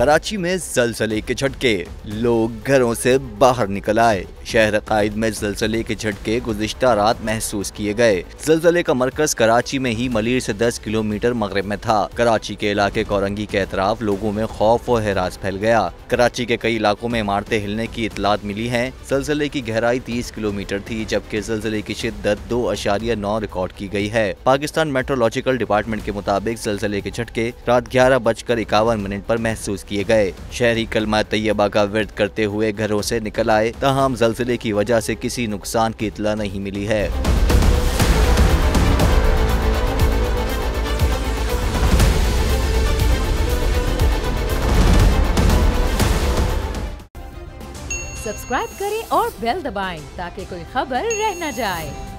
कराची में ज़लज़ले के झटके, लोग घरों से बाहर निकल आए। शहर कायद में ज़लज़ले के झटके गुज़िश्ता रात महसूस किए गए। ज़लज़ले का मरकज कराची में ही मलीर से 10 किलोमीटर मगरिब में था। कराची के इलाके कोरंगी के अतराफ लोगों में खौफ और हिरास फैल गया। कराची के कई इलाकों में इमारतें हिलने की इतलात मिली है। ज़लज़ले की गहराई 30 किलोमीटर थी, जबकि ज़लज़ले की शिद्दत 2.9 रिकॉर्ड की गई है। पाकिस्तान मेट्रोलॉजिकल डिपार्टमेंट के मुताबिक ज़लज़ले के झटके रात 11:51 पर महसूस किए गए। शहरी कलमा तैयबा का विर्द करते हुए घरों से निकल आए, ताहम ज़लज़ले की वजह से किसी नुकसान की इतला नहीं मिली है। सब्सक्राइब करें और बेल दबाएं ताकि कोई खबर रह न जाए।